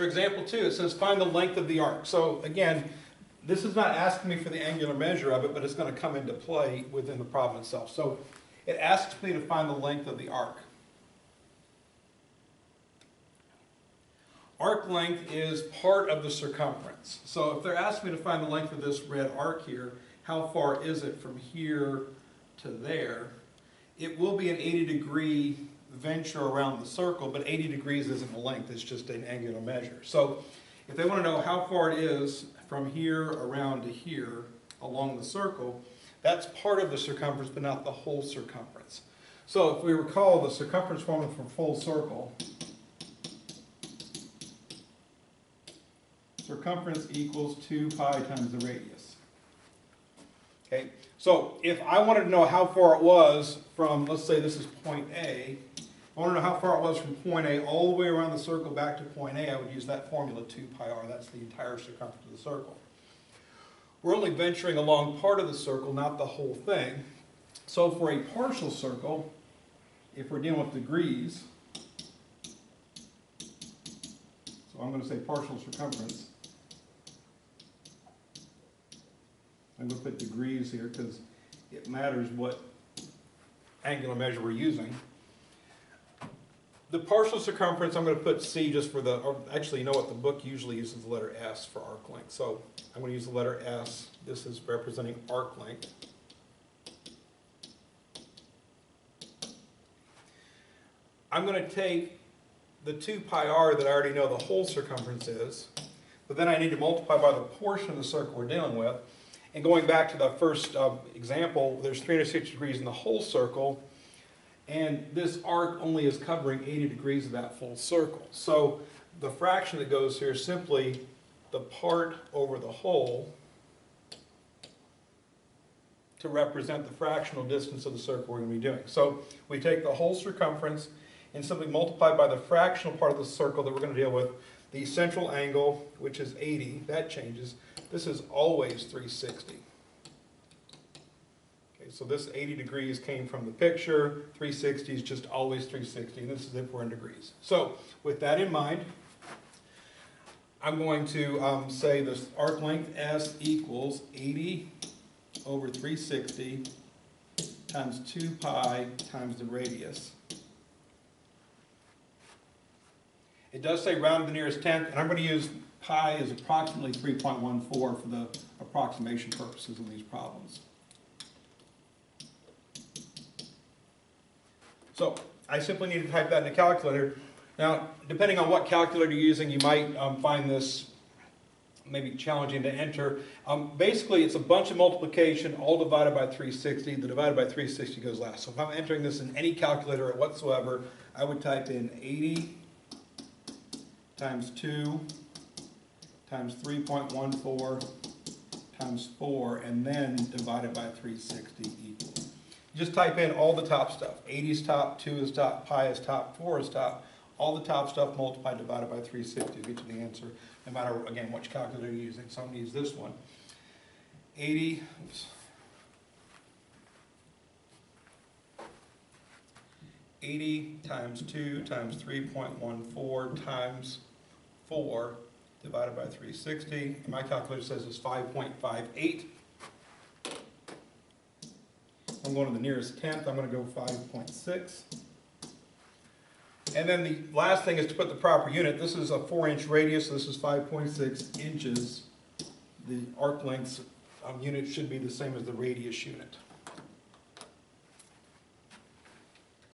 For example 2, it says find the length of the arc. So again, this is not asking me for the angular measure of it, but it's going to come into play within the problem itself. So it asks me to find the length of the arc. Arc length is part of the circumference. So if they're asking me to find the length of this red arc here, how far is it from here to there? It will be an 80-degree venture around the circle, but 80 degrees isn't the length, it's just an angular measure. So if they want to know how far it is from here around to here along the circle, that's part of the circumference, but not the whole circumference. So if we recall the circumference formula for full circle, circumference equals 2 pi times the radius. Okay, so if I wanted to know how far it was from, let's say this is point A, I want to know how far it was from point A all the way around the circle back to point A, I would use that formula 2 pi r, that's the entire circumference of the circle. We're only venturing along part of the circle, not the whole thing. So for a partial circle, if we're dealing with degrees, so I'm going to say partial circumference. I'm going to put degrees here because it matters what angular measure we're using. The partial circumference, I'm going to put C just for the, or actually, you know what, the book usually uses the letter S for arc length. So I'm going to use the letter S. This is representing arc length. I'm going to take the 2 pi r that I already know the whole circumference is, but then I need to multiply by the portion of the circle we're dealing with. And going back to the first example, there's 360 degrees in the whole circle, and this arc only is covering 80 degrees of that full circle. So the fraction that goes here is simply the part over the whole to represent the fractional distance of the circle we're going to be doing. So we take the whole circumference and simply multiply by the fractional part of the circle that we're going to deal with. The central angle, which is 80, that changes. This is always 360. Okay, so this 80 degrees came from the picture. 360 is just always 360, and this is if we're in degrees. So with that in mind, I'm going to say this arc length S equals 80 over 360 times 2 pi times the radius. It does say round to the nearest tenth, and I'm going to use pi as approximately 3.14 for the approximation purposes of these problems. So I simply need to type that in a calculator. Now, depending on what calculator you're using, you might find this maybe challenging to enter. Basically, it's a bunch of multiplication, all divided by 360. The divided by 360 goes last. So if I'm entering this in any calculator whatsoever, I would type in 80 times 2 times 3.14 times 4, and then divided by 360 equals. You just type in all the top stuff. 80 is top, 2 is top, pi is top, 4 is top. All the top stuff multiplied divided by 360 to get you the answer, no matter, again, which calculator you're using. So I'm going to use this one. 80, oops. 80 times 2 times 3.14 times 4 divided by 360. My calculator says it's 5.58. I'm going to the nearest tenth. I'm going to go 5.6. And then the last thing is to put the proper unit. This is a 4-inch radius, so this is 5.6 inches. The arc length unit should be the same as the radius unit.